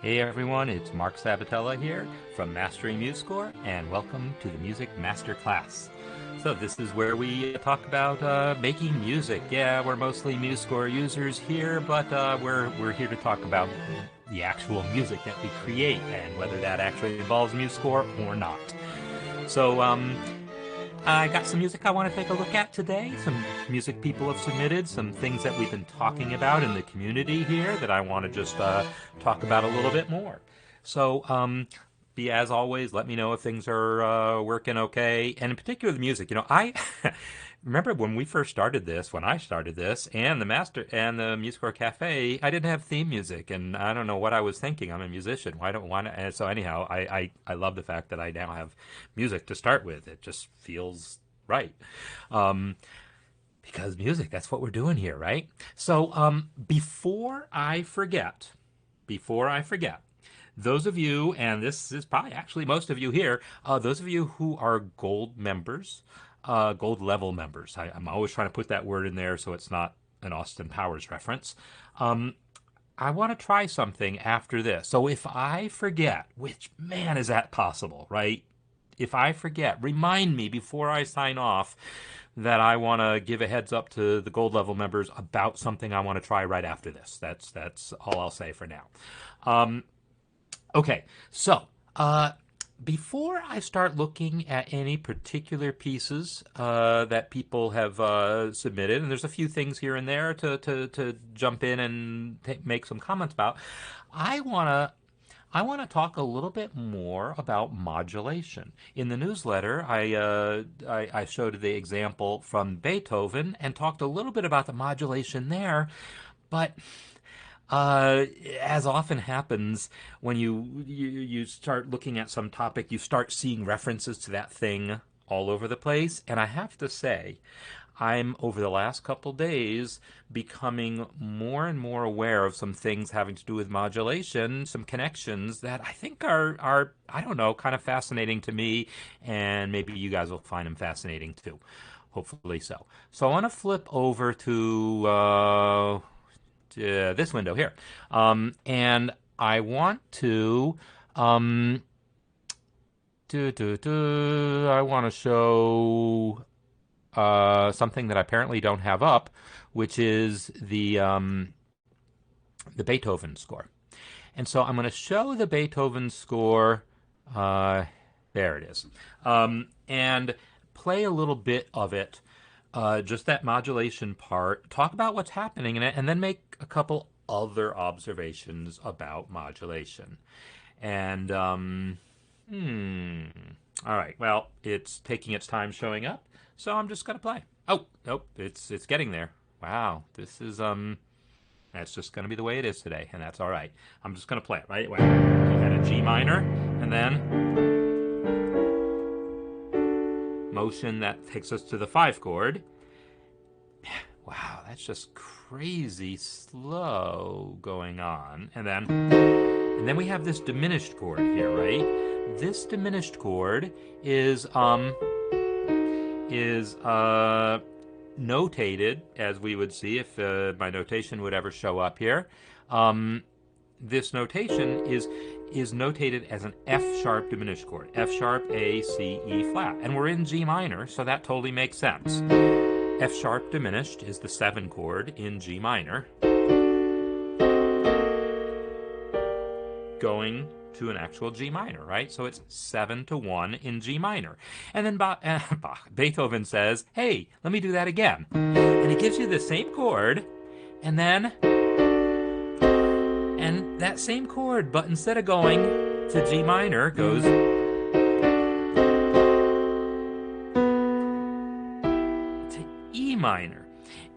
Hey everyone, it's Marc Sabatella here from Mastering MuseScore, and welcome to the Music Masterclass. So this is where we talk about making music. Yeah, we're mostly MuseScore users here, but we're here to talk about the actual music that we create and whether that actually involves MuseScore or not. So I got some music I want to take a look at today. Some music people have submitted, some things that we've been talking about in the community here that I want to just talk about a little bit more. So, as always, let me know if things are working okay. And in particular, the music. I remember when we first started this, when I started this, and the MuseScore Cafe, I didn't have theme music, and I don't know what I was thinking. I'm a musician. Why don't want to? So anyhow, I love the fact that I now have music to start with. It just feels right. Um, because music, that's what we're doing here, right? So before I forget, those of you, and this is probably actually most of you here, those of you who are gold members, gold level members, I'm always trying to put that word in there so it's not an Austin Powers reference. Um, I want to try something after this. So if I forget, which man is that possible, right? If I forget, remind me before I sign off that I want to give a heads up to the gold level members about something I want to try right after this. That's all I'll say for now. Um, okay, so before I start looking at any particular pieces that people have submitted, and there's a few things here and there to jump in and make some comments about, I want to I want to talk a little bit more about modulation. In the newsletter, I showed the example from Beethoven and talked a little bit about the modulation there, but as often happens when you start looking at some topic, you start seeing references to that thing all over the place. And I have to say, I'm over the last couple days becoming more and more aware of some things having to do with modulation, some connections that I think are I don't know, kind of fascinating to me, and maybe you guys will find them fascinating too. Hopefully so. So I want to flip over to this window here. And I want to I want to show something that I apparently don't have up, which is the Beethoven score. And so I'm going to show the Beethoven score. There it is, and play a little bit of it, just that modulation part. Talk about what's happening in it, and then make a couple other observations about modulation. And all right. Well, it's taking its time showing up, so I'm just gonna play. Oh, nope, it's getting there. Wow, this is that's just gonna be the way it is today, and that's all right. I'm just gonna play it right away. You had a G minor, and then motion that takes us to the 5 chord. Wow, that's just crazy slow going on, and then we have this diminished chord here, right? This diminished chord is notated, as we would see if my notation would ever show up here. This notation is notated as an F sharp diminished chord. F sharp, A, C, E flat. And we're in G minor, so that totally makes sense. F sharp diminished is the 7 chord in G minor, going to an actual G minor, right? So it's 7-1 in G minor. And then Beethoven says, hey, let me do that again. And he gives you the same chord, and that same chord, but instead of going to G minor, goes to E minor.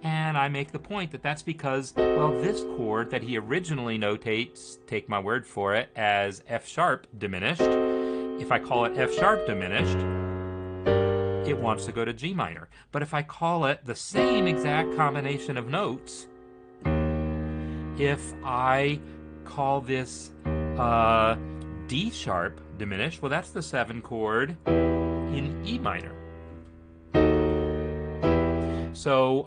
And I make the point that that's because, well, this chord that he originally notates, take my word for it, as F sharp diminished, if I call it F sharp diminished, it wants to go to G minor. But if I call it the same exact combination of notes, if I call this D sharp diminished, well, that's the 7 chord in E minor. So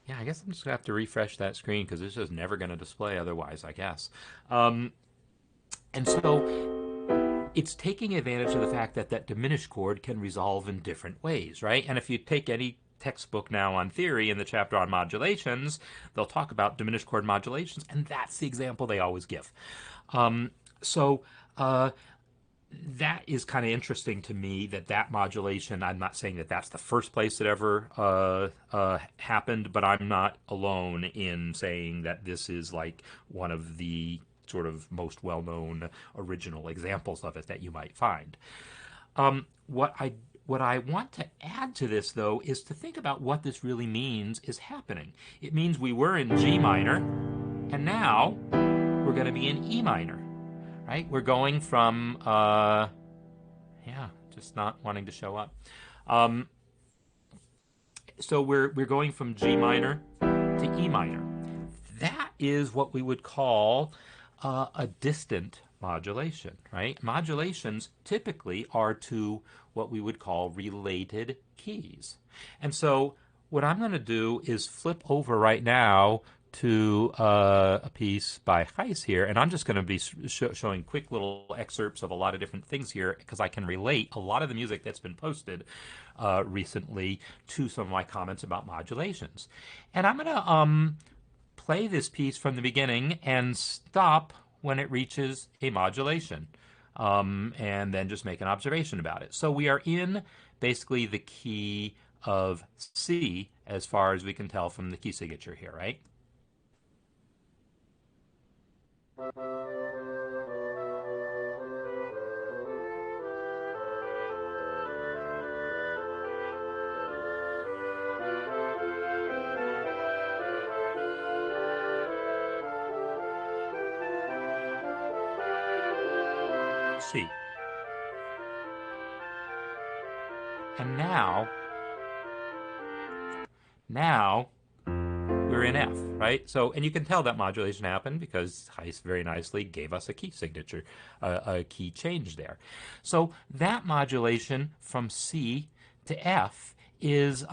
Yeah, I guess I'm just gonna have to refresh that screen because it's just never gonna display otherwise, I guess. Um, and so it's taking advantage of the fact that that diminished chord can resolve in different ways, right? And if you take any textbook now on theory in the chapter on modulations, they'll talk about diminished chord modulations, and that's the example they always give. Um, so uh, that is kind of interesting to me that that modulation. I'm not saying that that's the first place it ever happened, but I'm not alone in saying that this is like one of the sort of most well-known original examples of it that you might find. What I want to add to this, though, is to think about what this really means is happening. It means we were in G minor, and now we're going to be in E minor, right? We're going from, yeah, just not wanting to show up. Um, so we're going from G minor to E minor. That is what we would call a distant modulation, right? Modulations typically are to what we would call related keys. And so what I'm going to do is flip over right now to a piece by Heiss here, and I'm just going to be showing quick little excerpts of a lot of different things here because I can relate a lot of the music that's been posted recently to some of my comments about modulations. And I'm going to play this piece from the beginning and stop when it reaches a modulation, and then just make an observation about it. So we are in basically the key of C as far as we can tell from the key signature here, right? C. And now we're in F, right? So, and you can tell that modulation happened because Heiss very nicely gave us a key signature, a key change there. So that modulation from C to F is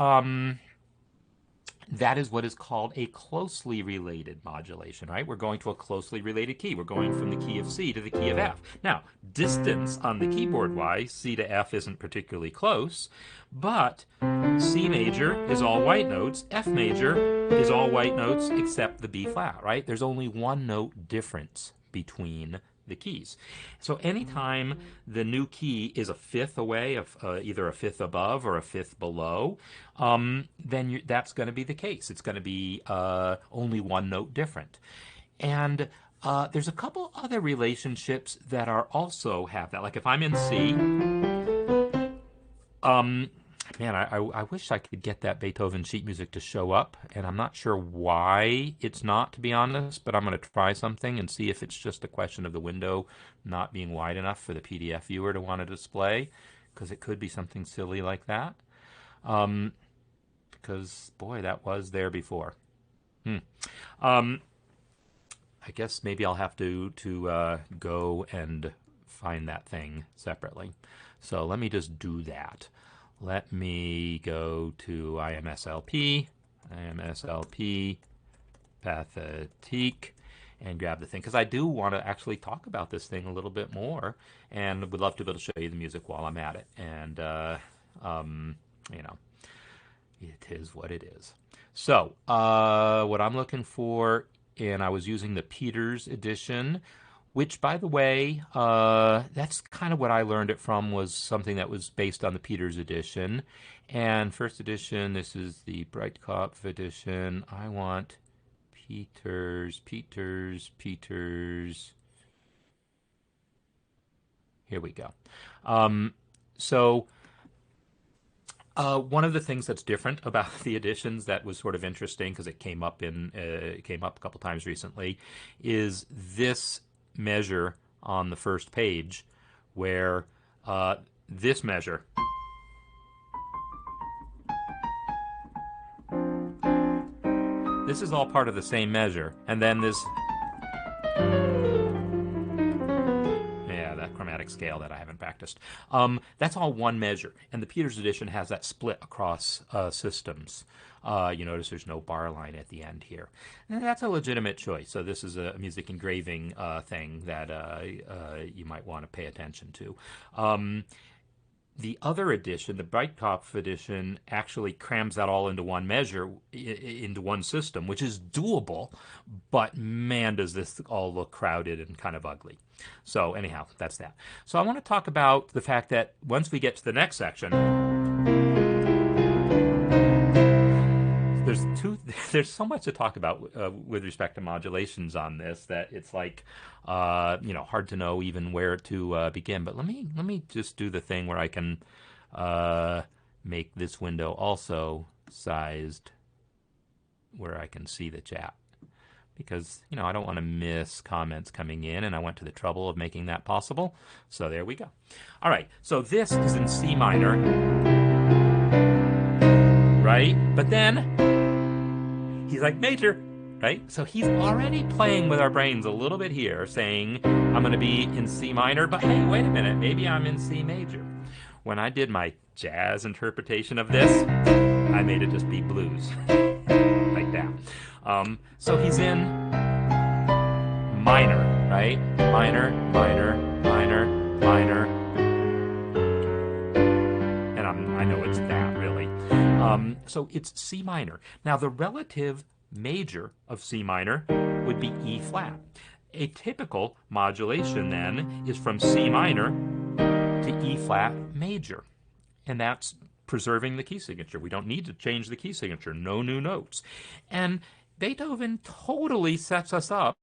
that is what is called a closely related modulation, right? We're going to a closely related key. We're going from the key of C to the key of F. Now, distance on the keyboard wise, C to F isn't particularly close, but C major is all white notes, F major is all white notes except the B flat, right? There's only one note difference between the keys. So anytime the new key is a fifth away, of either a fifth above or a fifth below, then that's going to be the case. It's going to be only one note different. And there's a couple other relationships that are also have that. Like if I'm in C, man, I wish I could get that Beethoven sheet music to show up, and I'm not sure why it's not, to be honest, but I'm going to try something and see if it's just a question of the window not being wide enough for the PDF viewer to want to display, because it could be something silly like that. Because, boy, that was there before. I guess maybe I'll have to go and find that thing separately. So let me just do that. Let me go to IMSLP, Pathetique, and grab the thing. Because I do want to actually talk about this thing a little bit more, and would love to be able to show you the music while I'm at it. And, you know, it is what it is. So, what I'm looking for, and I was using the Peters edition, which, by the way, that's kind of what I learned it from, was something that was based on the Peters edition. And first edition, this is the Breitkopf edition. I want Peters. Here we go. So one of the things that's different about the editions that was sort of interesting, because it came up a couple times recently, is this measure on the first page, where this measure this is all part of the same measure, and then this, yeah, that chromatic scale that I haven't practiced. That's all one measure, and the Peters edition has that split across systems. You notice there's no bar line at the end here. And that's a legitimate choice. So this is a music engraving thing that you might want to pay attention to. The other edition, the Breitkopf edition, actually crams that all into one measure, into one system, which is doable, but man, does this all look crowded and kind of ugly. So anyhow, that's that. So I want to talk about the fact that once we get to the next section, there's so much to talk about with respect to modulations on this that it's like hard to know even where to begin. But let me just do the thing where I can make this window also sized where I can see the chat, because I don't want to miss comments coming in, and I went to the trouble of making that possible. So there we go. All right, so this is in C minor, right? But then he's like major, right? So he's already playing with our brains a little bit here, saying, I'm going to be in C minor, but hey, wait a minute, maybe I'm in C major. When I did my jazz interpretation of this, I made it just be blues, like that. So he's in minor, right? Minor, minor, minor, minor. And I know it's that, really. So it's C minor. Now, the relative major of C minor would be E flat. A typical modulation, then, is from C minor to E flat major. And that's preserving the key signature. We don't need to change the key signature. No new notes. And Beethoven totally sets us up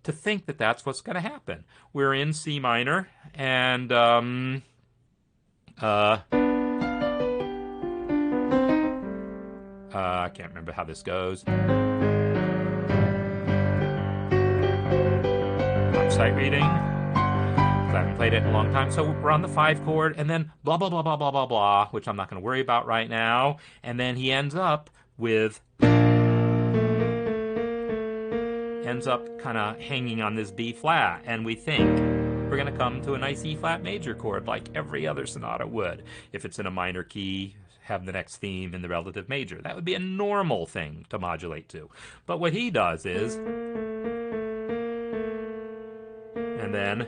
to think that that's what's going to happen. We're in C minor, and I can't remember how this goes. I'm sight reading. I haven't played it in a long time. So we're on the 5 chord, and then blah, blah, blah, blah, blah, blah, blah, which I'm not going to worry about right now. And then he ends up kind of hanging on this B flat, and we think we're going to come to a nice E flat major chord like every other sonata would. If it's in a minor key, have the next theme in the relative major. That would be a normal thing to modulate to. But what he does is, and then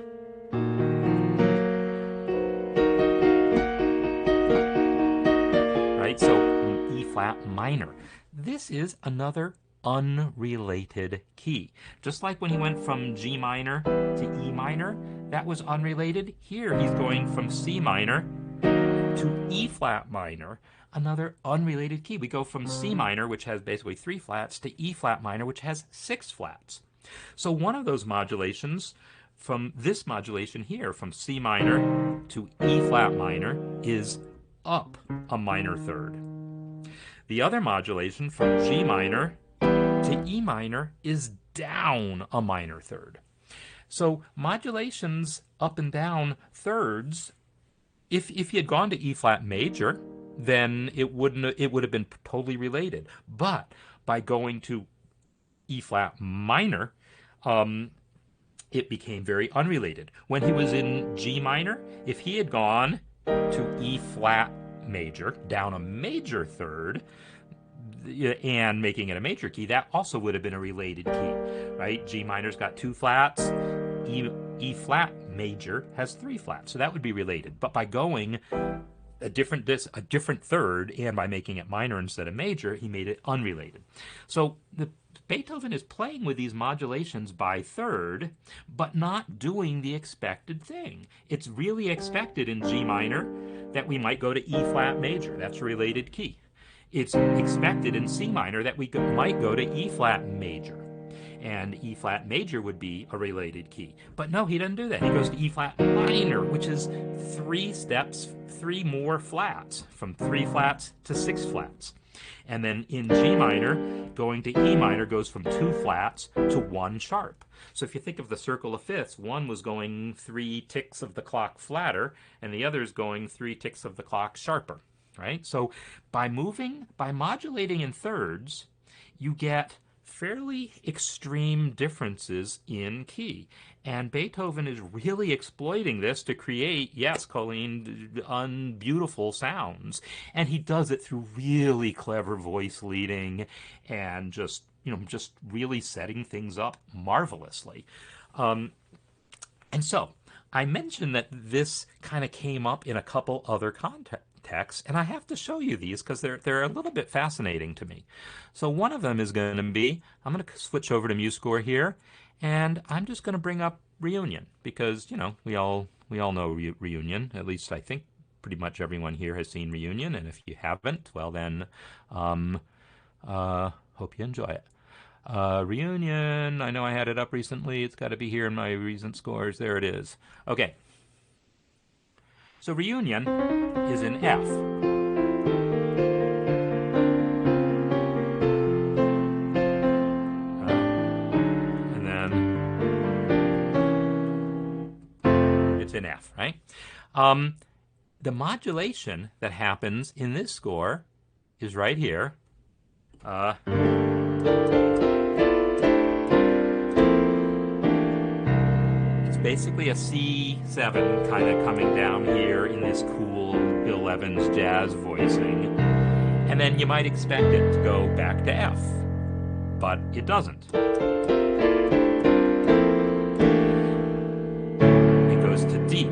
right, so E flat minor. This is another unrelated key. Just like when he went from G minor to E minor, that was unrelated. Here he's going from C minor to E flat minor, another unrelated key. We go from C minor, which has basically 3 flats, to E flat minor, which has 6 flats. So one of those modulations from this modulation here, from C minor to E flat minor, is up a minor third. The other modulation from G minor to E minor is down a minor third. So modulations up and down thirds, if he had gone to E flat major, then it would have been totally related. But by going to E flat minor, it became very unrelated. When he was in G minor, if he had gone to E flat major, down a major third, and making it a major key, that also would have been a related key, right? G minor's got 2 flats, E flat major has 3 flats, so that would be related. But by going a different third, and by making it minor instead of major, he made it unrelated. So Beethoven is playing with these modulations by third, but not doing the expected thing. It's really expected in G minor that we might go to E flat major. That's a related key. It's expected in C minor that we might go to E flat major. And E flat major would be a related key. But no, he doesn't do that. He goes to E flat minor, which is 3 steps, 3 more flats, from 3 flats to 6 flats. And then in G minor, going to E minor goes from 2 flats to 1 sharp. So if you think of the circle of fifths, one was going 3 ticks of the clock flatter, and the other is going 3 ticks of the clock sharper, right? So by modulating in thirds, you get fairly extreme differences in key. And Beethoven is really exploiting this to create, yes, Colleen, unbeautiful sounds. And he does it through really clever voice leading and just really setting things up marvelously. And so I mentioned that this kind of came up in a couple other contexts, and I have to show you these because they're a little bit fascinating to me. So one of them is going to be, I'm going to switch over to MuseScore here, and I'm just going to bring up Reunion because we all know Reunion. At least I think pretty much everyone here has seen Reunion, and if you haven't, well then, hope you enjoy it. Reunion, I know I had it up recently. It's got to be here in my recent scores. There it is. Okay. So Reunion is in F. And then it's in F, right? The modulation that happens in this score is right here. Basically a C7 kind of coming down here in this cool Bill Evans jazz voicing. And then you might expect it to go back to F, but it doesn't. It goes to D.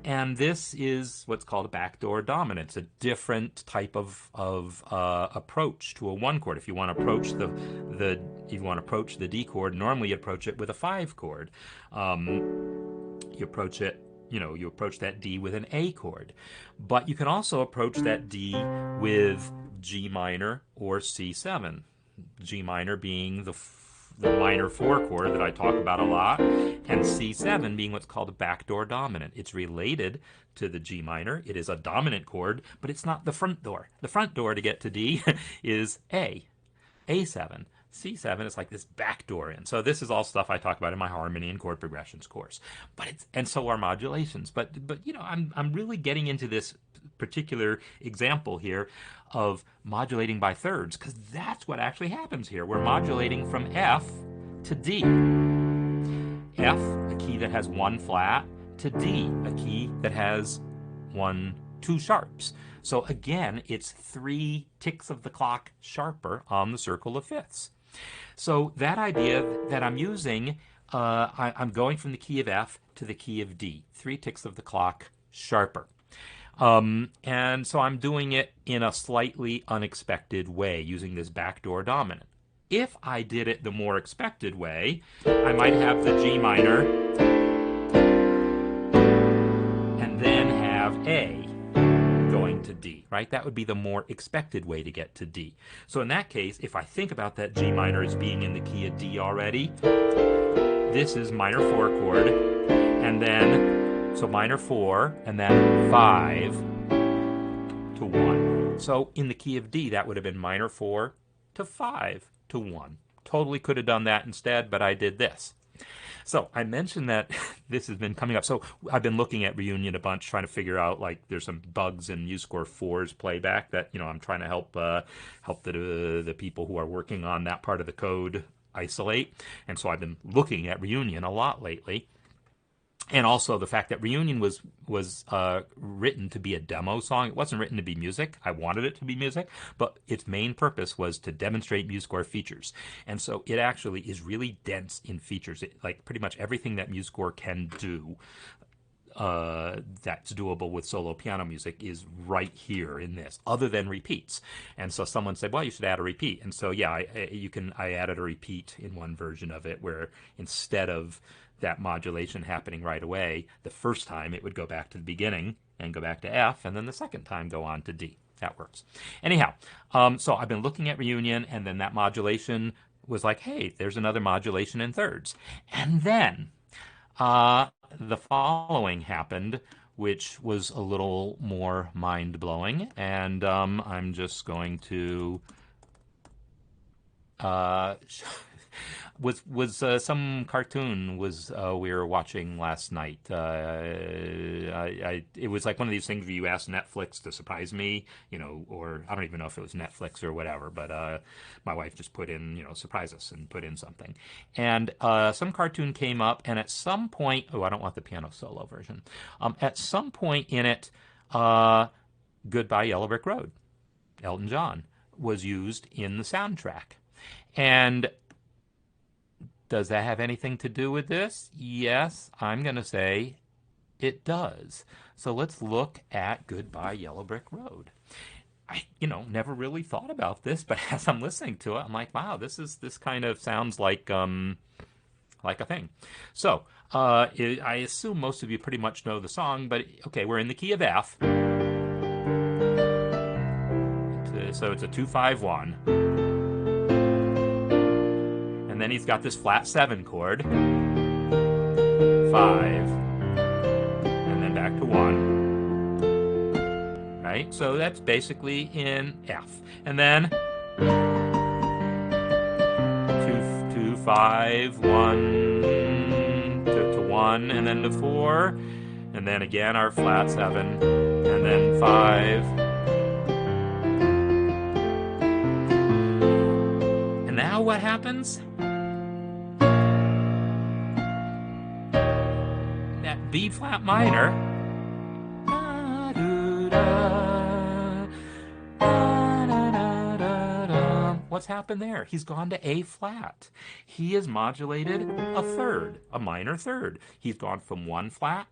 And this is what's called a backdoor dominant. It's a different type of approach to a one chord. If you want to approach the D chord, normally you approach it with a 5 chord. You approach that D with an A chord. But you can also approach that D with G minor or C7. G minor being the minor 4 chord that I talk about a lot, and C7 being what's called a backdoor dominant. It's related to the G minor. It is a dominant chord, but it's not the front door. The front door to get to D is A7. C7 is like this back door in. So this is all stuff I talk about in my harmony and chord progressions course. And so are modulations. But I'm really getting into this particular example here of modulating by thirds because that's what actually happens here. We're modulating from F to D. F, a key that has 1 flat, to D, a key that has 2 sharps. So again, it's 3 ticks of the clock sharper on the circle of fifths. So that idea that I'm using, I'm going from the key of F to the key of D, 3 ticks of the clock sharper. And so I'm doing it in a slightly unexpected way using this backdoor dominant. If I did it the more expected way, I might have the G minor and then have A going to D, right? That would be the more expected way to get to D. So in that case, if I think about that G minor as being in the key of D already, this is minor 4 chord, and then so minor 4, and then 5 to 1. So in the key of D, that would have been minor 4 to 5 to 1. Totally could have done that instead, but I did this. So I mentioned that this has been coming up. So I've been looking at Reunion a bunch, trying to figure out, like, there's some bugs in MuseScore 4's playback that, I'm trying to help the people who are working on that part of the code isolate. And so I've been looking at Reunion a lot lately. And also the fact that Reunion was written to be a demo song. It wasn't written to be music. I wanted it to be music, but its main purpose was to demonstrate MuseScore features. And so it actually is really dense in features. Like pretty much everything that MuseScore can do that's doable with solo piano music is right here in this, other than repeats. And so someone said, well, you should add a repeat. And so, yeah, I added a repeat in one version of it where instead of that modulation happening right away, the first time it would go back to the beginning and go back to F, and then the second time go on to D. That works. Anyhow, so I've been looking at Reunion, and then that modulation was like, hey, there's another modulation in thirds. And then the following happened, which was a little more mind-blowing, and I'm just going to Was some cartoon was we were watching last night. It was like one of these things where you ask Netflix to surprise me, or I don't even know if it was Netflix or whatever, but my wife just put in, surprise us and put in something. And some cartoon came up, and at some point, oh, I don't want the piano solo version. At some point in it, Goodbye Yellow Brick Road, Elton John, was used in the soundtrack. And does that have anything to do with this? Yes, I'm going to say it does. So let's look at Goodbye Yellow Brick Road. I, never really thought about this, but as I'm listening to it, I'm like, wow, this kind of sounds like a thing. So I assume most of you pretty much know the song, but okay, we're in the key of F. So it's a 2-5-1. And then he's got this flat 7 chord, 5, and then back to 1. Right? So that's basically in F. And then 2, 5, 1 to 1, and then to 4, and then again our flat 7, and then 5. And now what happens? B flat minor. What's happened there? He's gone to A flat. He has modulated a third, a minor third. He's gone from 1 flat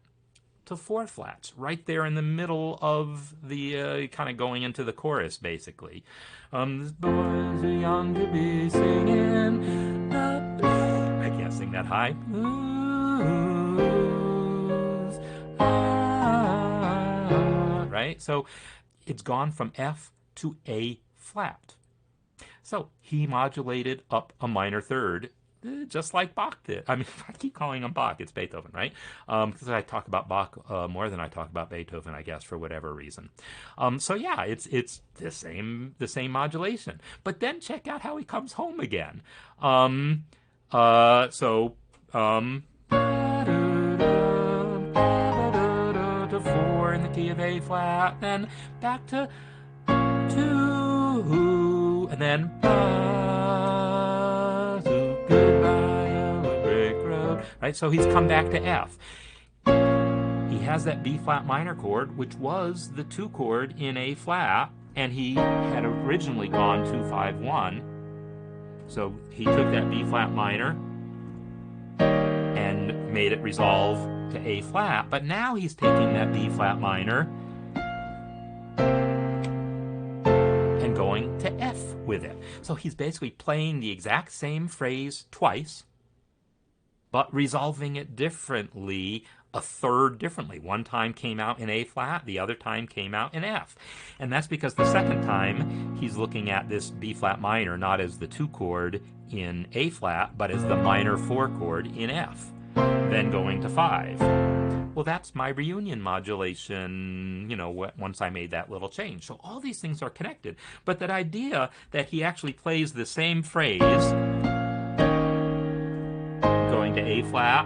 to 4 flats, right there in the middle of the kind of going into the chorus, basically. This boy's too young to be singing. I can't sing that high. Right? So it's gone from F to A flat. So he modulated up a minor third, just like Bach did. I mean, I keep calling him Bach. It's Beethoven, right? Because I talk about Bach more than I talk about Beethoven, I guess, for whatever reason. So yeah, it's the same modulation. But then check out how he comes home again. To 4 in the key of A flat, then back to 2, and then Goodbye Yellow Brick Road. Right, so he's come back to F. He has that B flat minor chord, which was the 2 chord in A flat, and he had originally gone 2-5-1. So he took that B flat minor and made it resolve to A flat, but now he's taking that B flat minor and going to F with it. So he's basically playing the exact same phrase twice, but resolving it differently, a third differently. One time came out in A flat, the other time came out in F. And that's because the second time he's looking at this B flat minor not as the 2 chord in A flat, but as the minor 4 chord in F, then going to 5. Well, that's my reunion modulation, once I made that little change. So all these things are connected. But that idea that he actually plays the same phrase, going to A flat,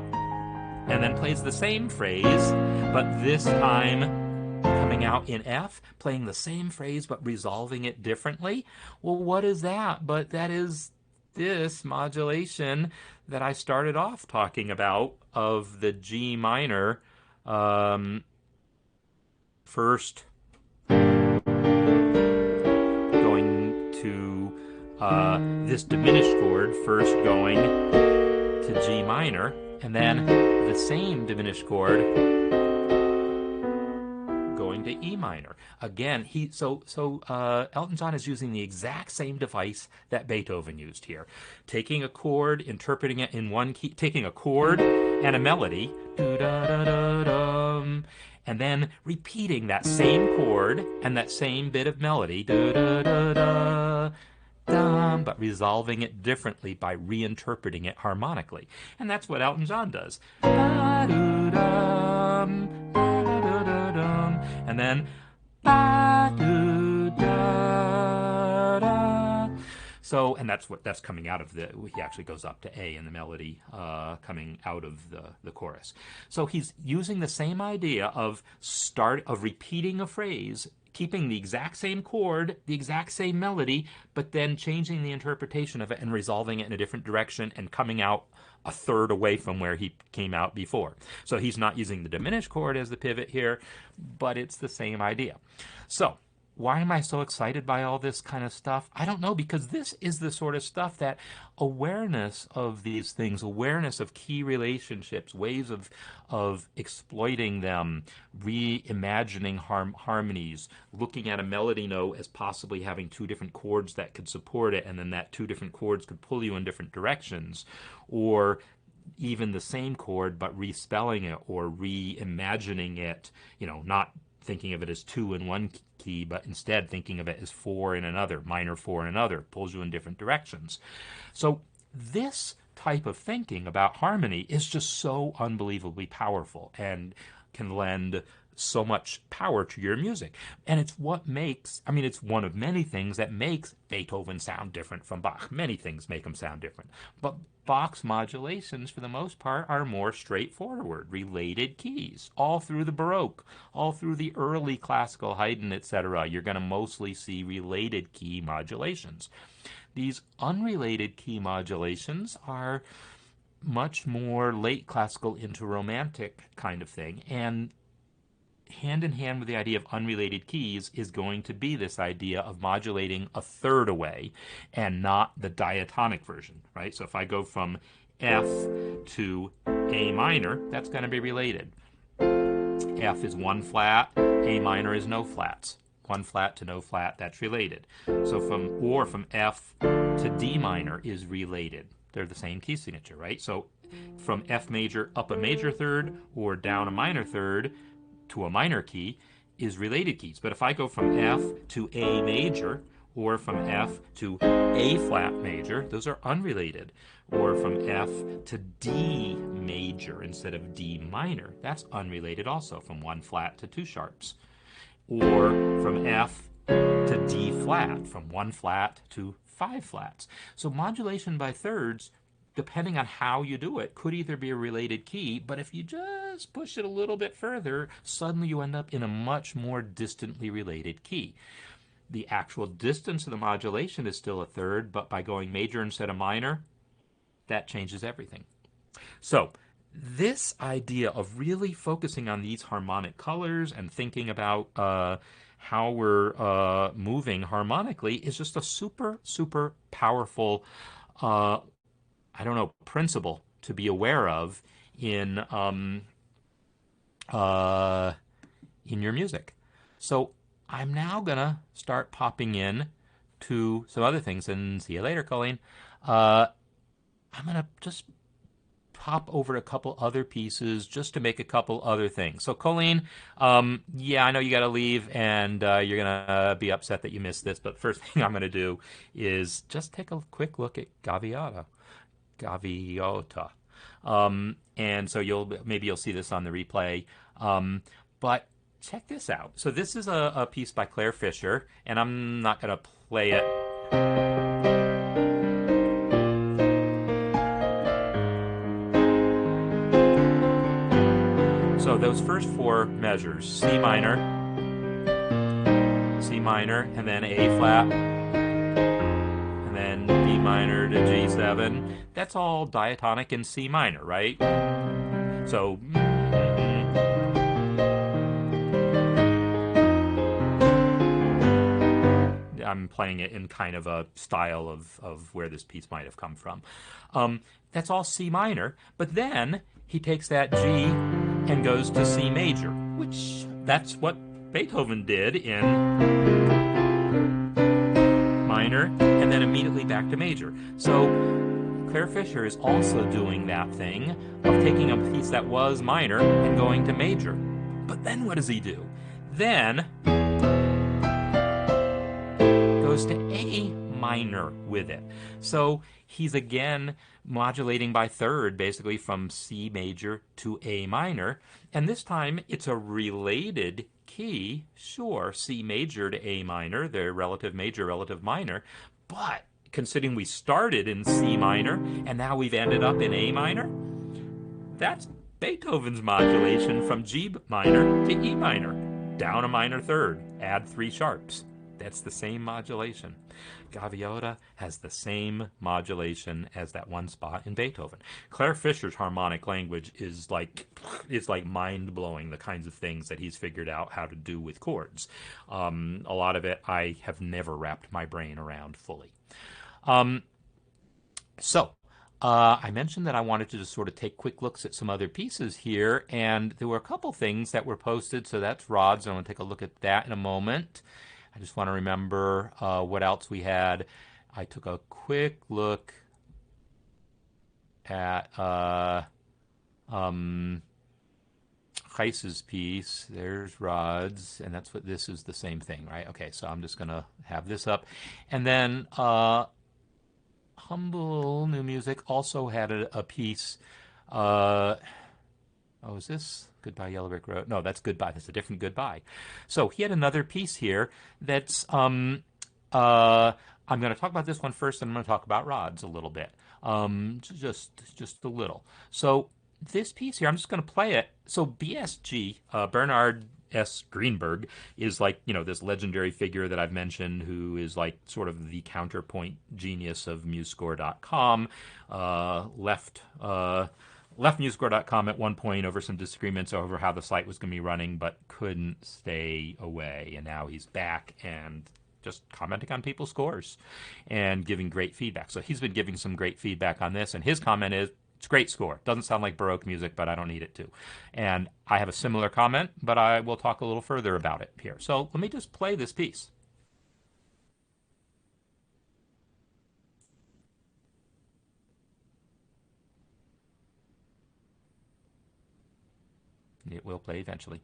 and then plays the same phrase, but this time coming out in F, playing the same phrase but resolving it differently. Well, what is that? But that is this modulation that I started off talking about of the G minor first going to this diminished chord, first going to G minor, and then the same diminished chord going to E minor. Again, Elton John is using the exact same device that Beethoven used here. Taking a chord, interpreting it in one key, taking a chord and a melody, and then repeating that same chord and that same bit of melody, but resolving it differently by reinterpreting it harmonically. And that's what Elton John does. And then So, and that's coming out of the, he actually goes up to A in the melody coming out of the chorus. So he's using the same idea of repeating a phrase, keeping the exact same chord, the exact same melody, but then changing the interpretation of it and resolving it in a different direction and coming out a third away from where he came out before. So he's not using the diminished chord as the pivot here, but it's the same idea. So why am I so excited by all this kind of stuff? I don't know, because this is the sort of stuff that awareness of these things, awareness of key relationships, ways of exploiting them, reimagining harmonies, looking at a melody note as possibly having two different chords that could support it, and then that two different chords could pull you in different directions, or even the same chord but respelling it or reimagining it, not thinking of it as two in one key, but instead thinking of it as four in another, minor four in another, pulls you in different directions. So this type of thinking about harmony is just so unbelievably powerful and can lend so much power to your music. And it's what makes, it's one of many things that makes Beethoven sound different from Bach. Many things make him sound different. But Bach's modulations, for the most part, are more straightforward, related keys. All through the Baroque, all through the early classical, Haydn, etc., you're going to mostly see related key modulations. These unrelated key modulations are much more late classical into romantic kind of thing, and hand in hand with the idea of unrelated keys is going to be this idea of modulating a third away and not the diatonic version, right? So if I go from F to A minor, that's going to be related. F is one flat, A minor is no flats. One flat to no flat, that's related. So from F to D minor is related. They're the same key signature, right? So from F major up a major third or down a minor third to a minor key is related keys. But if I go from F to A major or from F to A flat major, those are unrelated. Or from F to D major instead of D minor, that's unrelated also, from one flat to two sharps. Or from F to D flat, from one flat to five flats. So modulation by thirds, depending on how you do it, could either be a related key, but if you just push it a little bit further, suddenly you end up in a much more distantly related key. The actual distance of the modulation is still a third, but by going major instead of minor, that changes everything. So this idea of really focusing on these harmonic colors and thinking about how we're moving harmonically is just a super, super powerful principle to be aware of in your music. So I'm now gonna start popping in to some other things, and see you later, Colleen. I'm gonna just pop over a couple other pieces just to make a couple other things. So Colleen, yeah, I know you got to leave, and you're gonna be upset that you missed this, but first thing I'm gonna do is just take a quick look at Gaviota. And so you'll see this on the replay. But check this out. So this is a piece by Claire Fischer, and I'm not going to play it. So those first four measures, C minor, and then A flat, and then D minor to G7, that's all diatonic in C minor, right? So I'm playing it in kind of a style of where this piece might have come from. That's all C minor, but then he takes that G and goes to C major, which that's what Beethoven did in minor, and then immediately back to major. So Claire Fischer is also doing that thing of taking a piece that was minor and going to major. But then what does he do? Then goes to A minor with it. So he's again modulating by third, basically from C major to A minor. And this time it's a related key, sure, C major to A minor, they're relative major, relative minor, but considering we started in C minor and now we've ended up in A minor, that's Beethoven's modulation from G minor to E minor, down a minor third, add 3 sharps. That's the same modulation. Gaviota has the same modulation as that one spot in Beethoven. Claire Fischer's harmonic language is like mind blowing. The kinds of things that he's figured out how to do with chords. A lot of it I have never wrapped my brain around fully. So I mentioned that I wanted to just sort of take quick looks at some other pieces here, and there were a couple things that were posted. So that's rods. I want to take a look at that in a moment. I just want to remember what else we had. I took a quick look at Gijs's piece. There's rods, and that's what this is, the same thing, right? Okay, so I'm just going to have this up. And then Humble New Music also had a piece. Oh, is this Goodbye Yellow Brick Road? No, that's Goodbye. That's a different Goodbye. So he had another piece here that's I'm going to talk about this one first, and I'm going to talk about rods a little bit. Just a little. So this piece here, I'm just going to play it. So BSG, Bernard S. Greenberg, is like, this legendary figure that I've mentioned who is like sort of the counterpoint genius of MuseScore.com. Left MuseScore.com at one point over some disagreements over how the site was going to be running, but couldn't stay away. And now he's back and just commenting on people's scores and giving great feedback. So he's been giving some great feedback on this, and his comment is, it's a great score. Doesn't sound like Baroque music, but I don't need it to. And I have a similar comment, but I will talk a little further about it here. So let me just play this piece. It will play eventually.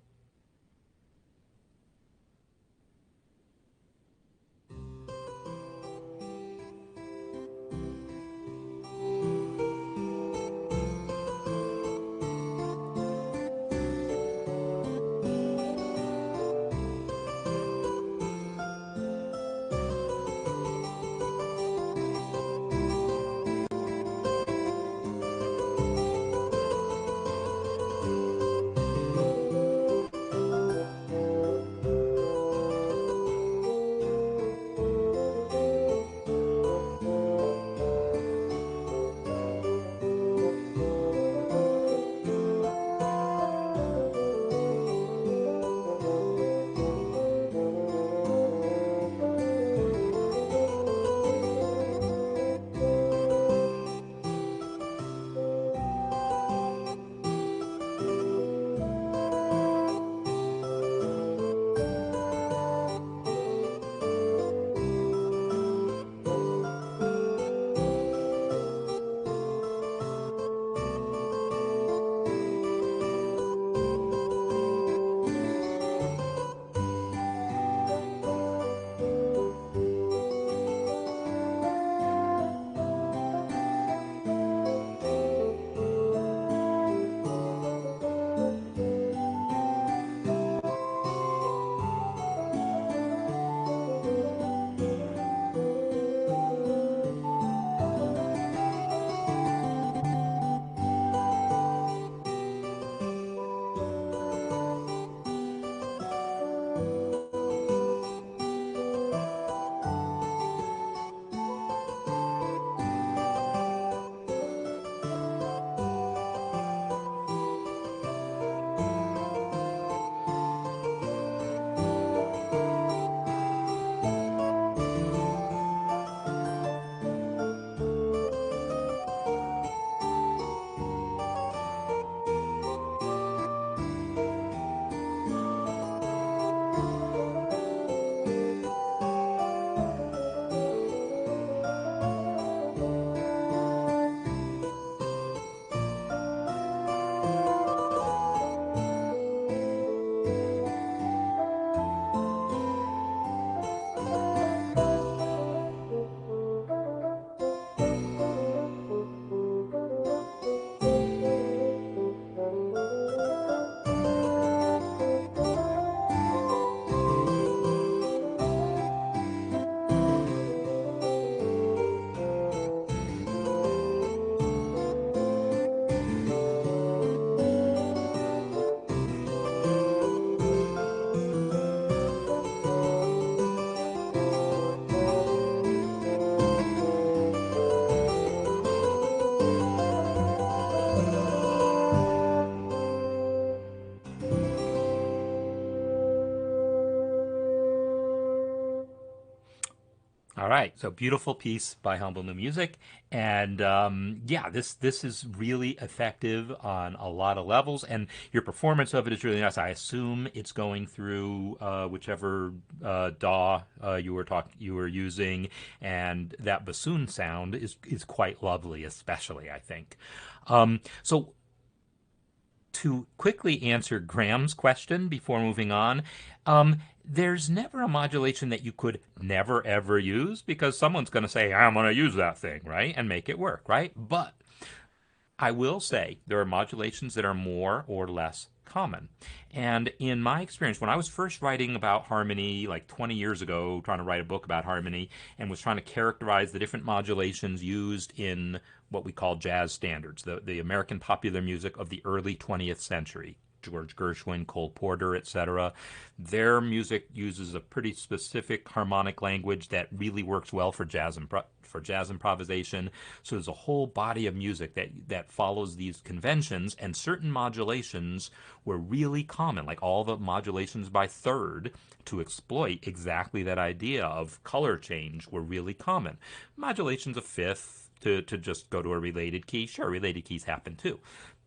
All right, so beautiful piece by Humble New Music, and yeah, this is really effective on a lot of levels, and your performance of it is really nice. I assume it's going through whichever DAW you were using, and that bassoon sound is quite lovely, especially I think. So to quickly answer Graham's question before moving on, there's never a modulation that you could never ever use because someone's going to say, I'm going to use that thing, right? And make it work, right? But I will say there are modulations that are more or less common. And in my experience, when I was first writing about harmony, like 20 years ago, trying to write a book about harmony, and was trying to characterize the different modulations used in what we call jazz standards, the American popular music of the early 20th century, George Gershwin, Cole Porter, etc. Their music uses a pretty specific harmonic language that really works well for jazz improvisation. So there's a whole body of music that follows these conventions, and certain modulations were really common, like all the modulations by third to exploit exactly that idea of color change were really common. Modulations of fifth to just go to a related key, sure, related keys happen too.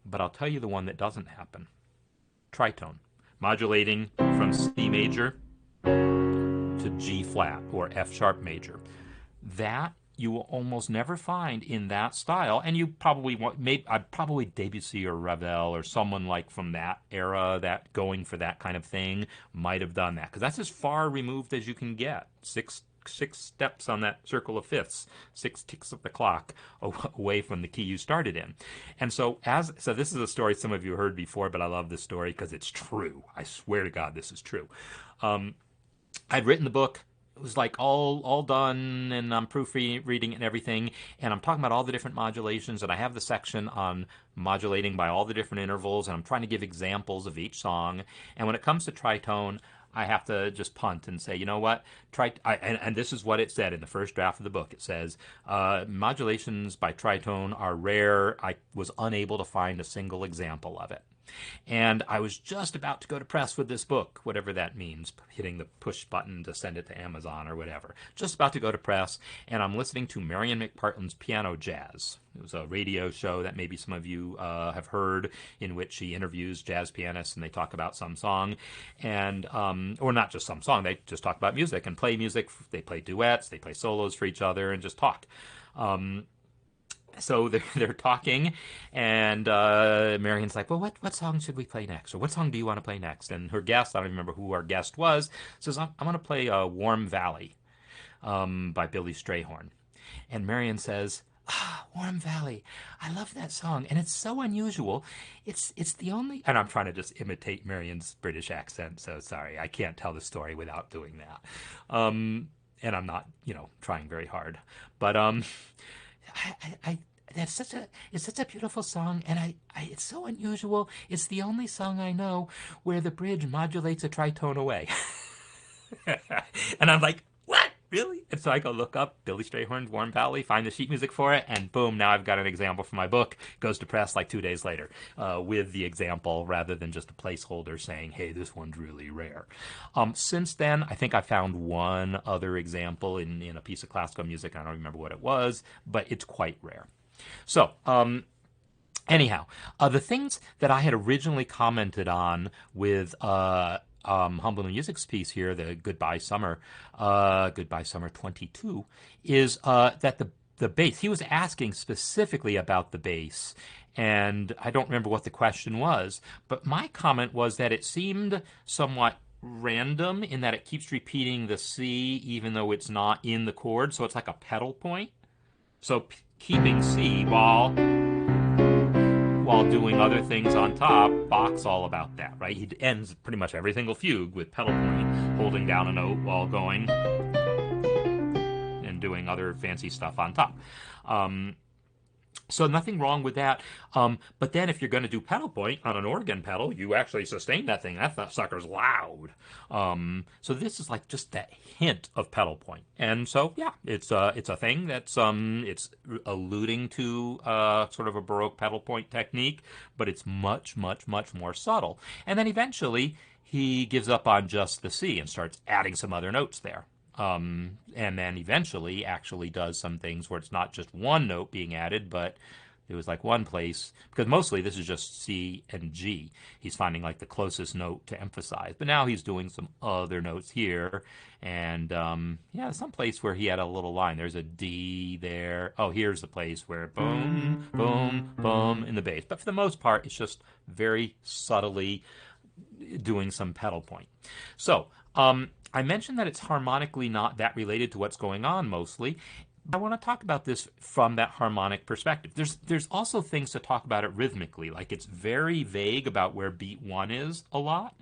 But I'll tell you the one that doesn't happen: tritone, modulating from C major to G flat or F sharp major. That you will almost never find in that style, and you probably want, maybe I'd probably Debussy or Ravel or someone like from that era that going for that kind of thing might have done that, because that's as far removed as you can get. Six steps on that circle of fifths, 6 ticks of the clock away from the key you started in. And so this is a story some of you heard before, but I love this story because it's true. I swear to God this is true. I'd written the book. It was like all done, and I'm proofreading and everything, and I'm talking about all the different modulations, and I have the section on modulating by all the different intervals, and I'm trying to give examples of each song. And when it comes to tritone, I have to just punt and say, you know what? And this is what it said in the first draft of the book. It says, modulations by tritone are rare. I was unable to find a single example of it. And I was just about to go to press with this book, whatever that means, hitting the push button to send it to Amazon or whatever. Just about to go to press, and I'm listening to Marion McPartland's Piano Jazz. It was a radio show that maybe some of you have heard, in which she interviews jazz pianists and they talk about some song, and or not just some song, they just talk about music and play music. They play duets, they play solos for each other, and just talk. So they're talking, and Marion's like, well, what song should we play next? Or what song do you want to play next? And her guest, I don't remember who our guest was, says, I'm going to play Warm Valley by Billy Strayhorn. And Marion says, Warm Valley. I love that song, and it's so unusual. It's the only, and I'm trying to just imitate Marion's British accent, so sorry, I can't tell the story without doing that. And I'm not, trying very hard. But it's such a beautiful song, and it's so unusual. It's the only song I know where the bridge modulates a tritone away. And I'm like, what? Really? And so I go look up Billy Strayhorn's Warm Valley, find the sheet music for it, and boom, now I've got an example for my book. Goes to press like 2 days later with the example rather than just a placeholder saying, hey, this one's really rare. Since then, I think I found one other example in a piece of classical music. I don't remember what it was, but it's quite rare. So, anyhow, the things that I had originally commented on with Humble New Music's piece here, the Goodbye Summer 22, is that the bass, he was asking specifically about the bass, and I don't remember what the question was, but my comment was that it seemed somewhat random in that it keeps repeating the C even though it's not in the chord, so it's like a pedal point. So keeping C while doing other things on top. Bach's all about that, right? He ends pretty much every single fugue with pedal point, holding down a note while going and doing other fancy stuff on top. So nothing wrong with that. But then if you're going to do pedal point on an organ pedal, you actually sustain that thing. That sucker's loud. So this is like just that hint of pedal point. And so, yeah, it's a thing that's, it's alluding to sort of a Baroque pedal point technique, but it's much, much, much more subtle. And then eventually he gives up on just the C and starts adding some other notes there. And then eventually actually does some things where it's not just one note being added, but it was like one place, because mostly this is just C and G. He's finding like the closest note to emphasize. But now he's doing some other notes here. And yeah, some place where he had a little line. There's a D there. Oh, here's the place where boom, boom, boom in the bass. But for the most part, it's just very subtly doing some pedal point. So, I mentioned that it's harmonically not that related to what's going on mostly. I want to talk about this from that harmonic perspective. There's also things to talk about it rhythmically, like it's very vague about where beat one is a lot.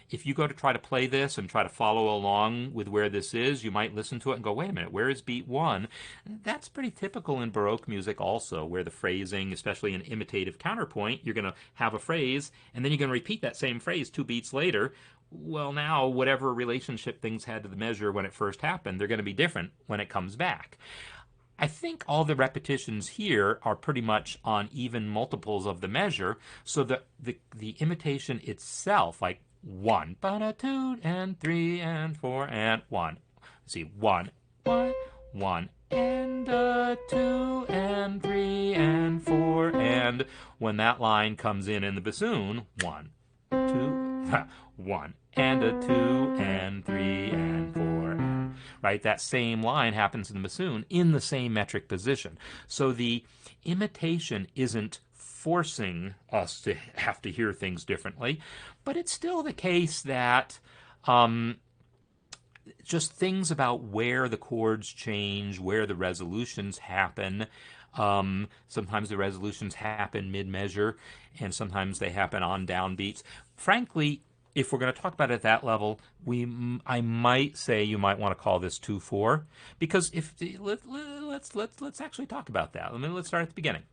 If you go to try to play this and try to follow along with where this is, you might listen to it and go, wait a minute, where is beat one? That's pretty typical in Baroque music also, where the phrasing, especially in imitative counterpoint, you're going to have a phrase and then you're going to repeat that same phrase 2 beats later. Well, now, whatever relationship things had to the measure when it first happened, they're going to be different when it comes back. I think all the repetitions here are pretty much on even multiples of the measure, so the imitation itself, like 1, 2, and 3, and 4, and 1. See, 1, 1, 1, and 2, and 3, and 4, and when that line comes in the bassoon, 1, 2, 1, and 2, and 3, and 4, and right? That same line happens in the bassoon in the same metric position. So the imitation isn't forcing us to have to hear things differently, but it's still the case that just things about where the chords change, where the resolutions happen. Sometimes the resolutions happen mid-measure, and sometimes they happen on downbeats. Frankly, if we're going to talk about it at that level, I might say you might want to call this 2/4, because if let's actually talk about that. Let's start at the beginning.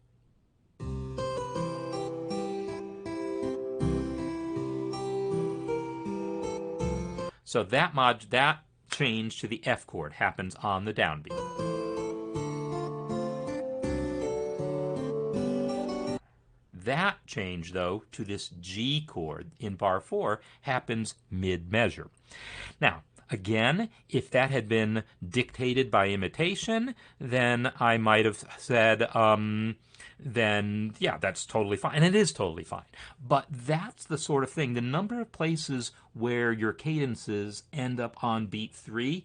So that change to the F chord happens on the downbeat. That change, though, to this G chord in bar 4 happens mid-measure. Now, again, if that had been dictated by imitation, then I might have said, then yeah, that's totally fine. And it is totally fine. But that's the sort of thing. The number of places where your cadences end up on beat 3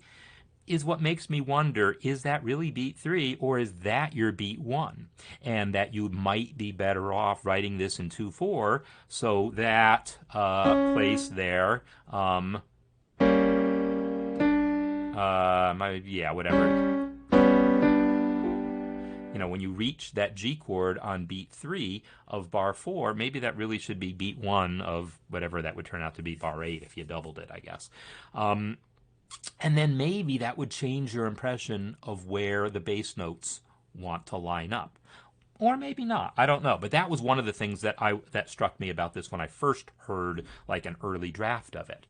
is what makes me wonder, is that really beat 3 or is that your beat 1? And that you might be better off writing this in 2/4 so that place there, yeah, whatever. When you reach that G chord on beat 3 of bar 4, maybe that really should be beat 1 of whatever that would turn out to be bar 8 if you doubled it, I guess. And then maybe that would change your impression of where the bass notes want to line up. Or maybe not. I don't know. But that was one of the things that struck me about this when I first heard like an early draft of it.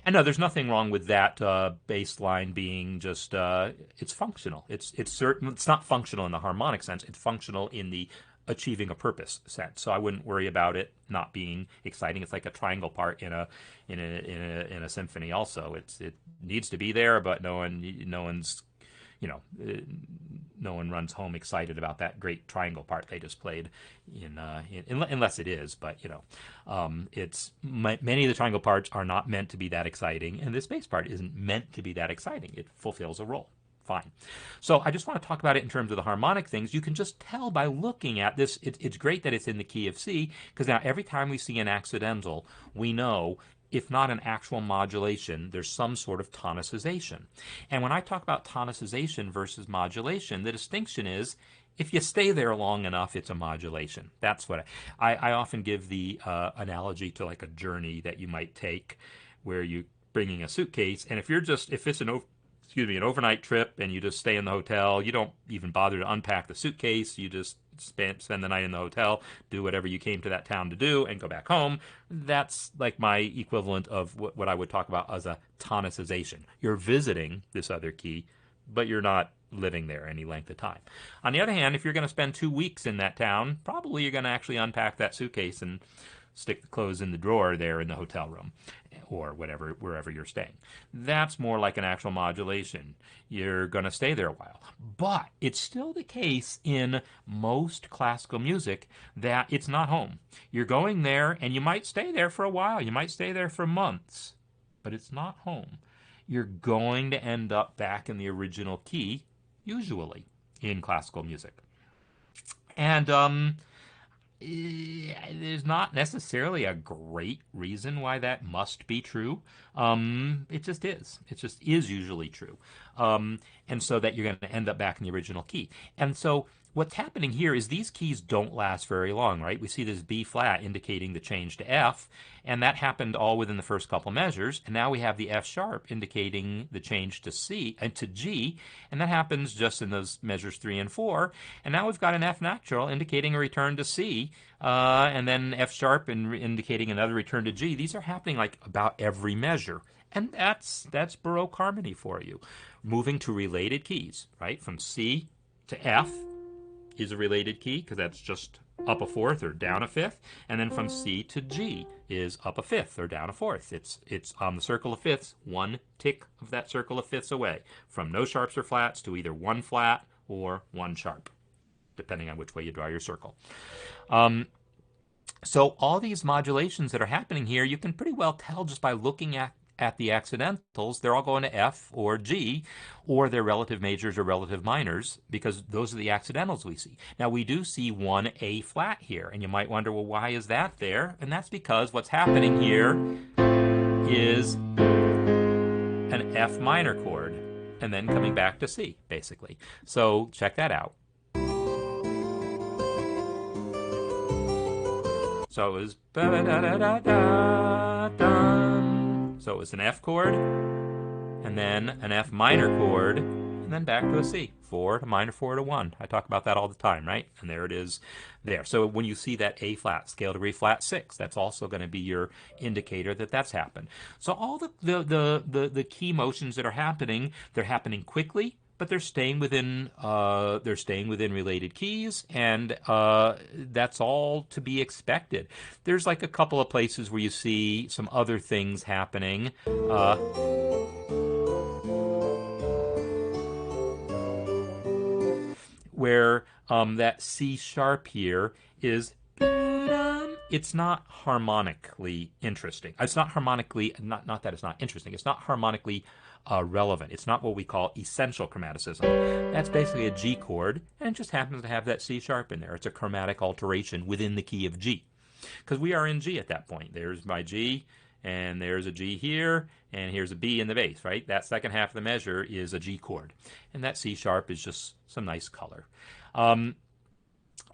And no, there's nothing wrong with that bass line being just it's functional. It's certain. It's not functional in the harmonic sense. It's functional in the achieving a purpose sense. So I wouldn't worry about it not being exciting. It's like a triangle part in a symphony. Also, it needs to be there, but no one runs home excited about that great triangle part they just played unless it is. But many of the triangle parts are not meant to be that exciting, and this bass part isn't meant to be that exciting. It fulfills a role. Fine. So I just want to talk about it in terms of the harmonic things. You can just tell by looking at this. It's great that it's in the key of C, because now every time we see an accidental, we know, if not an actual modulation, there's some sort of tonicization. And when I talk about tonicization versus modulation, the distinction is, if you stay there long enough, it's a modulation. That's what I often give the analogy to like a journey that you might take, where you're bringing a suitcase, and if it's an overnight trip and you just stay in the hotel, you don't even bother to unpack the suitcase, you just spend the night in the hotel, do whatever you came to that town to do, and go back home. That's like my equivalent of what I would talk about as a tonicization. You're visiting this other key, but you're not living there any length of time. On the other hand, if you're going to spend 2 weeks in that town, probably you're going to actually unpack that suitcase and stick the clothes in the drawer there in the hotel room or whatever, wherever you're staying. That's more like an actual modulation. You're going to stay there a while. But it's still the case in most classical music that it's not home. You're going there and you might stay there for a while. You might stay there for months, but it's not home. You're going to end up back in the original key, usually, in classical music. And there's not necessarily a great reason why that must be true. It just is. It just is usually true. And so that you're going to end up back in the original key. And so what's happening here is these keys don't last very long, right? We see this B flat indicating the change to F, and that happened all within the first couple measures. And now we have the F sharp indicating the change to C and to G, and that happens just in those measures 3 and 4. And now we've got an F natural indicating a return to C, and then F sharp indicating another return to G. These are happening like about every measure. And that's Baroque harmony for you. Moving to related keys, right? From C to F is a related key because that's just up a fourth or down a fifth, and then from C to G is up a fifth or down a fourth. It's on the circle of fifths, one tick of that circle of fifths away from no sharps or flats to either one flat or one sharp, depending on which way you draw your circle. So all these modulations that are happening here, you can pretty well tell just by looking at the accidentals. They're all going to F or G, or they're relative majors or relative minors, because those are the accidentals we see. Now, we do see one A flat here, and you might wonder, well, why is that there? And that's because what's happening here is an F minor chord, and then coming back to C, basically. So check that out. So it was so it was an F chord, and then an F minor chord, and then back to a C. 4 to minor 4 to 1. I talk about that all the time, right? And there it is there. So when you see that A flat, scale degree flat 6, that's also going to be your indicator that that's happened. So all the key motions that are happening, they're happening quickly, but they're staying within related keys, and that's all to be expected. There's like a couple of places where you see some other things happening. Where that C sharp here is, it's not harmonically interesting. It's not harmonically, not that it's not interesting, it's not harmonically relevant. It's not what we call essential chromaticism. That's basically a G chord, and it just happens to have that C sharp in there. It's a chromatic alteration within the key of G, because we are in G at that point. There's my G, and there's a G here, and here's a B in the bass, right? That second half of the measure is a G chord, and that C sharp is just some nice color.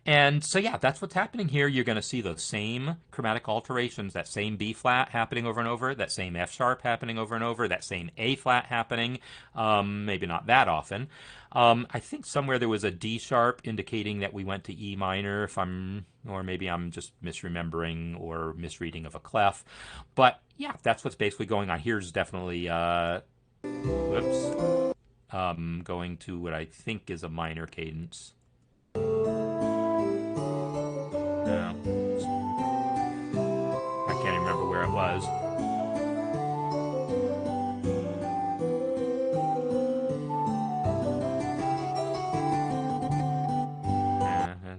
And so, yeah, that's what's happening here. You're going to see those same chromatic alterations, that same B flat happening over and over, that same F sharp happening over and over, that same A flat happening, maybe not that often. I think somewhere there was a D sharp indicating that we went to E minor, or maybe I'm just misremembering or misreading of a clef. But yeah, that's what's basically going on. Here's definitely, going to what I think is a minor cadence. No. I can't even remember where it was.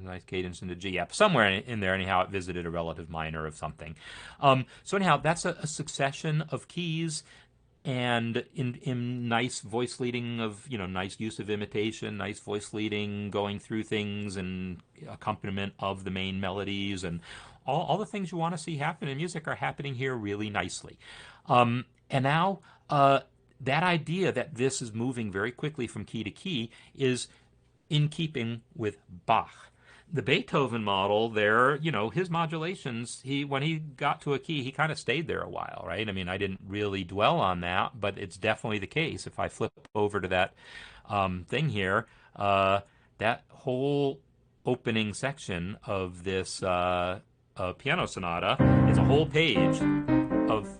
Nice cadence into G. Yeah, somewhere in there, anyhow, it visited a relative minor of something. So anyhow, that's a succession of keys, and in nice voice leading of, nice use of imitation, nice voice leading, going through things, and accompaniment of the main melodies, and all the things you want to see happen in music are happening here really nicely. And now that idea that this is moving very quickly from key to key is in keeping with Bach. The Beethoven model there, his modulations, when he got to a key, he kind of stayed there a while, right? I mean, I didn't really dwell on that, but it's definitely the case. If I flip over to that thing here, that whole opening section of this piano sonata is a whole page of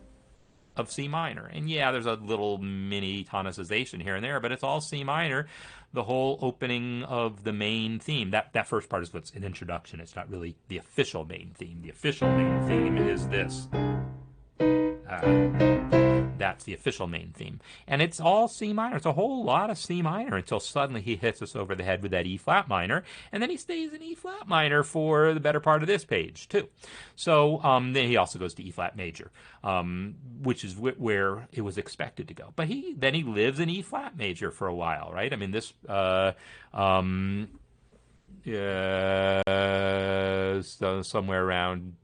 of C minor. And yeah, there's a little mini tonicization here and there, but it's all C minor. The whole opening of the main theme. That first part is what's an introduction. It's not really the official main theme. The official main theme is this. That's the official main theme. And it's all C minor. It's a whole lot of C minor until suddenly he hits us over the head with that E flat minor. And then he stays in E flat minor for the better part of this page, too. So then he also goes to E flat major, which is where it was expected to go. But then he lives in E flat major for a while, right? I mean, this. So somewhere around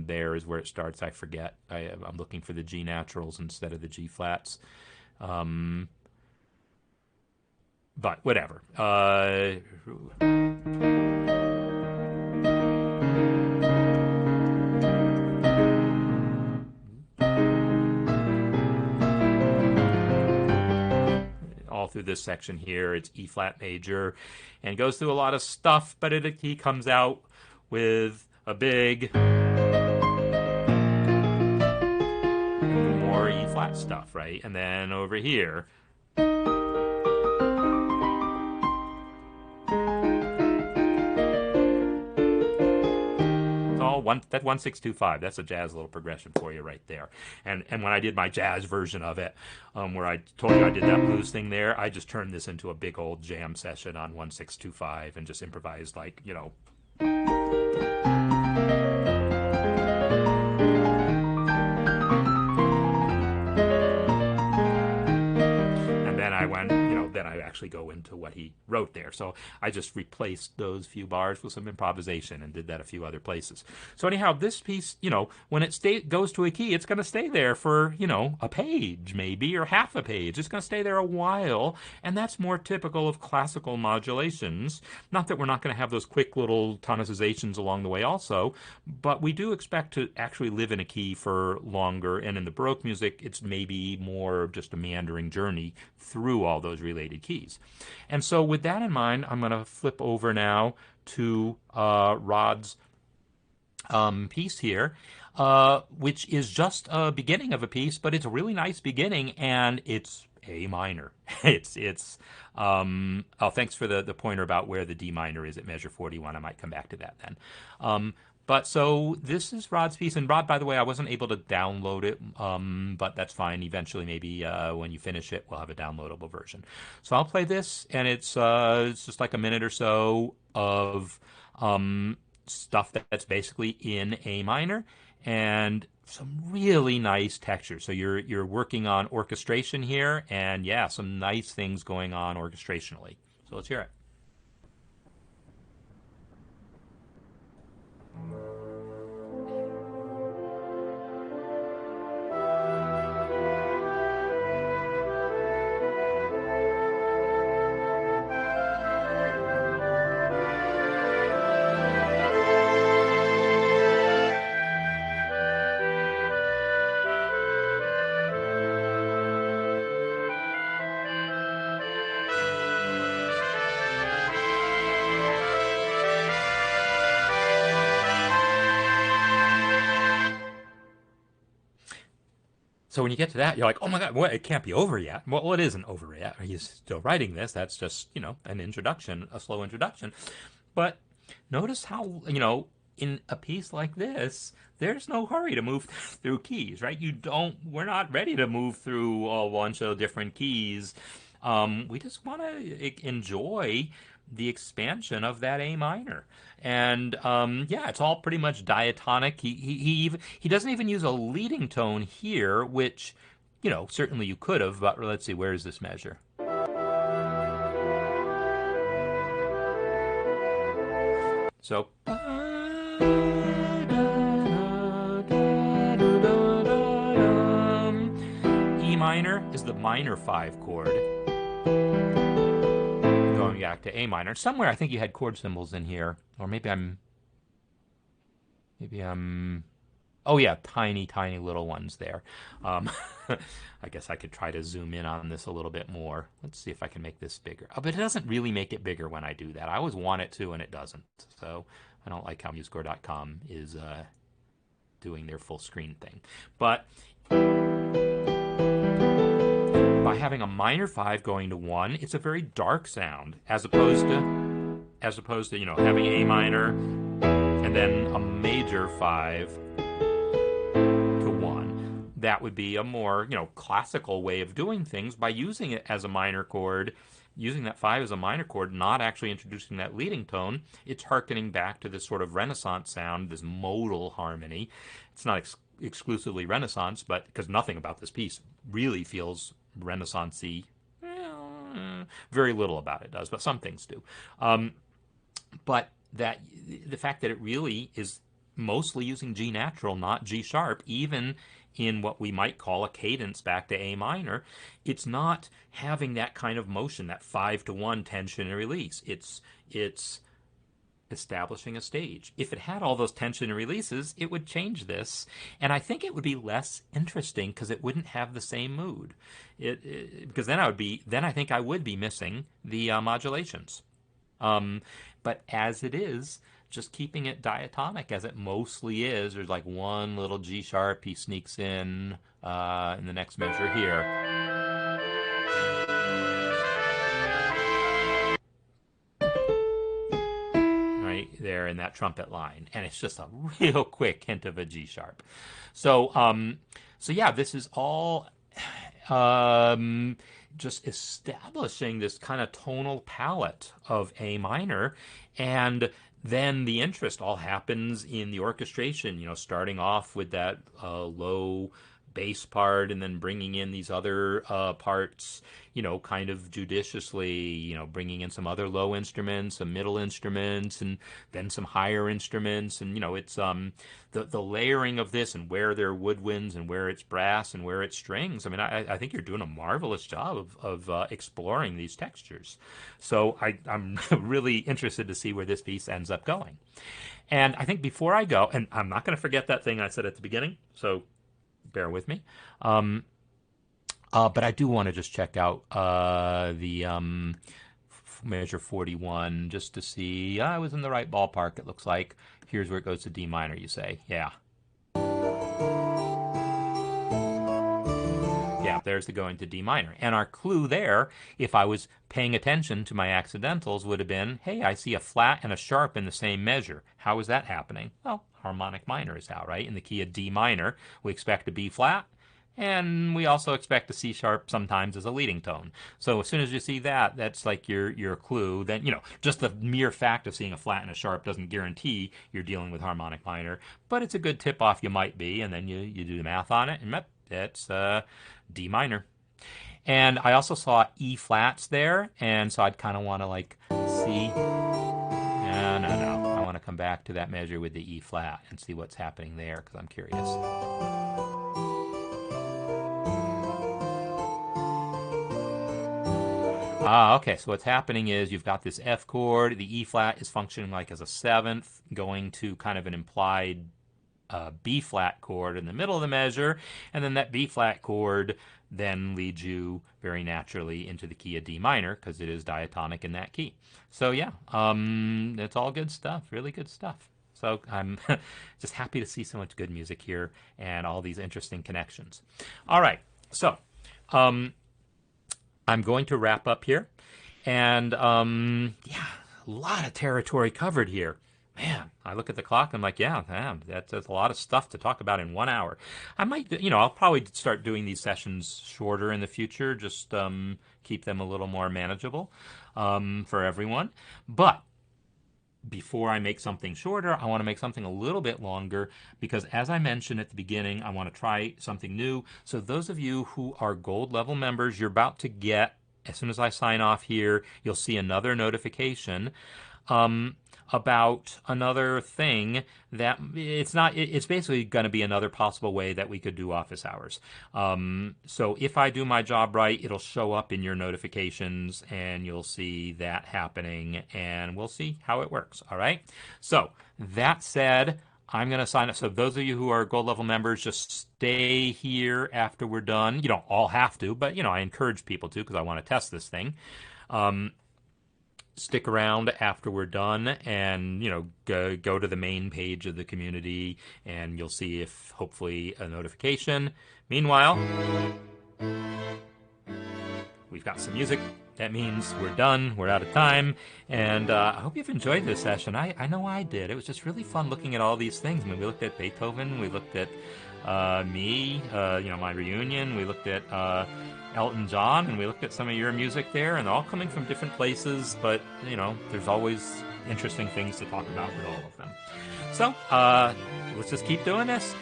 there is where it starts. I forget. I'm looking for the G naturals instead of the G flats. But whatever. All through this section here, it's E flat major, and goes through a lot of stuff, but he comes out with a big more E flat stuff, right? And then over here, that 1625. That's a jazz little progression for you right there. And when I did my jazz version of it, where I told you I did that blues thing there, I just turned this into a big old jam session on 1625 and just improvised like, you know. And then I went, then I actually go into what he wrote there. So I just replaced those few bars with some improvisation and did that a few other places. So anyhow, this piece, when it goes to a key, it's going to stay there for, a page maybe, or half a page. It's going to stay there a while, and that's more typical of classical modulations. Not that we're not going to have those quick little tonicizations along the way also, but we do expect to actually live in a key for longer, and in the Baroque music, it's maybe more just a meandering journey through all those related keys. And so with that in mind, I'm going to flip over now to Rod's piece here, which is just a beginning of a piece, but it's a really nice beginning, and it's A minor. Thanks for the pointer about where the D minor is at measure 41. I might come back to that then. But so this is Rod's piece, and Rod, by the way, I wasn't able to download it, but that's fine. Eventually, maybe when you finish it, we'll have a downloadable version. So I'll play this, and it's just like a minute or so of stuff that's basically in A minor, and some really nice texture. So you're working on orchestration here, and yeah, some nice things going on orchestrationally. So let's hear it. So when you get to that, you're like, oh my God, what? It can't be over yet. Well, it isn't over yet. He's still writing this. That's just, an introduction, a slow introduction. But notice how, in a piece like this, there's no hurry to move through keys, right? We're not ready to move through a bunch of different keys. We just want to enjoy the expansion of that A minor. And yeah, it's all pretty much diatonic. He doesn't even use a leading tone here, which, certainly you could have, but let's see, where is this measure? So E minor is the minor 5 chord. Going back to A minor. Somewhere I think you had chord symbols in here. Or maybe I'm oh yeah, tiny little ones there. I guess I could try to zoom in on this a little bit more. Let's see if I can make this bigger. Oh, but it doesn't really make it bigger when I do that. I always want it to, and it doesn't. So I don't like how MuseScore.com is doing their full screen thing. But by having a minor 5 going to 1, it's a very dark sound, as opposed to having A minor and then a major 5 to 1. That would be a more, classical way of doing things by using it as a minor chord, using that 5 as a minor chord, not actually introducing that leading tone. It's hearkening back to this sort of Renaissance sound, this modal harmony. It's not exclusively Renaissance, but because nothing about this piece really feels Renaissance-y. Very little about it does, but some things do. But the fact that it really is mostly using G natural, not G sharp, even in what we might call a cadence back to A minor, it's not having that kind of motion, that 5 to 1 tension and release. It's establishing a stage. If it had all those tension and releases, it would change this, and I think it would be less interesting because it wouldn't have the same mood. Because then I think I would be missing the modulations. But as it is, just keeping it diatonic as it mostly is, there's like one little G sharp he sneaks in the next measure here. Right there in that trumpet line. And it's just a real quick hint of a G sharp. So yeah, this is all just establishing this kind of tonal palette of A minor, and then the interest all happens in the orchestration, starting off with that low bass part and then bringing in these other parts, kind of judiciously, bringing in some other low instruments, some middle instruments, and then some higher instruments. And, it's the layering of this, and where there are woodwinds and where it's brass and where it's strings. I mean, I think you're doing a marvelous job of exploring these textures. So I'm really interested to see where this piece ends up going. And I think before I go, and I'm not going to forget that thing I said at the beginning, so bear with me. But I do want to just check out the measure 41 just to see I was in the right ballpark, it looks like. Here's where it goes to D minor, you say. Yeah. Yeah, there's the going to D minor. And our clue there, if I was paying attention to my accidentals, would have been, hey, I see a flat and a sharp in the same measure. How is that happening? Well, harmonic minor is how, right? In the key of D minor, we expect a B flat, and we also expect a C sharp sometimes as a leading tone. So as soon as you see that, that's like your clue. Then, just the mere fact of seeing a flat and a sharp doesn't guarantee you're dealing with harmonic minor, but it's a good tip-off you might be, and then you do the math on it, and that's D minor. And I also saw E flats there, and so I'd kind of want to see. No. I want to come back to that measure with the E flat and see what's happening there because I'm curious. Okay, so what's happening is you've got this F chord, the E flat is functioning like as a 7th, going to kind of an implied B flat chord in the middle of the measure, and then that B flat chord then leads you very naturally into the key of D minor because it is diatonic in that key. So yeah, it's all good stuff, really good stuff. So I'm just happy to see so much good music here and all these interesting connections. All right, so I'm going to wrap up here, and yeah, a lot of territory covered here. Man, I look at the clock and I'm like, yeah, man, that's a lot of stuff to talk about in 1 hour. I might, I'll probably start doing these sessions shorter in the future, just keep them a little more manageable for everyone. But before I make something shorter, I want to make something a little bit longer because, as I mentioned at the beginning, I want to try something new. So those of you who are gold level members, you're about to get, as soon as I sign off here, you'll see another notification about another thing that it's basically going to be another possible way that we could do office hours. So if I do my job right, it'll show up in your notifications and you'll see that happening and we'll see how it works. All right. So that said, I'm going to sign up. So those of you who are gold level members, just stay here after we're done. You don't all have to, but I encourage people to because I want to test this thing. stick around after we're done and go to the main page of the community, and you'll see if hopefully a notification. Meanwhile, we've got some music. That means we're done. We're out of time. And I hope you've enjoyed this session. I know I did. It was just really fun looking at all these things. I mean, we looked at Beethoven. We looked at me, my reunion. We looked at Elton John, and we looked at some of your music there. And they're all coming from different places. But, there's always interesting things to talk about with all of them. So let's just keep doing this.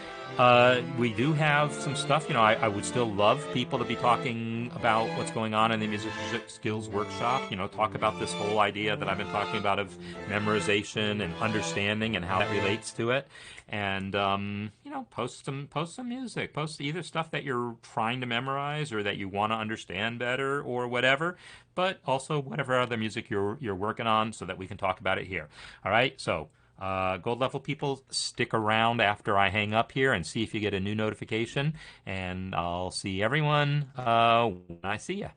We do have some stuff. I would still love people to be talking about what's going on in the Musicianship Skills Workshop. Talk about this whole idea that I've been talking about of memorization and understanding and how that relates to it. And post some music. Post either stuff that you're trying to memorize or that you want to understand better or whatever. But also whatever other music you're working on, so that we can talk about it here. All right. So. Gold level people, stick around after I hang up here and see if you get a new notification. And I'll see everyone when I see you.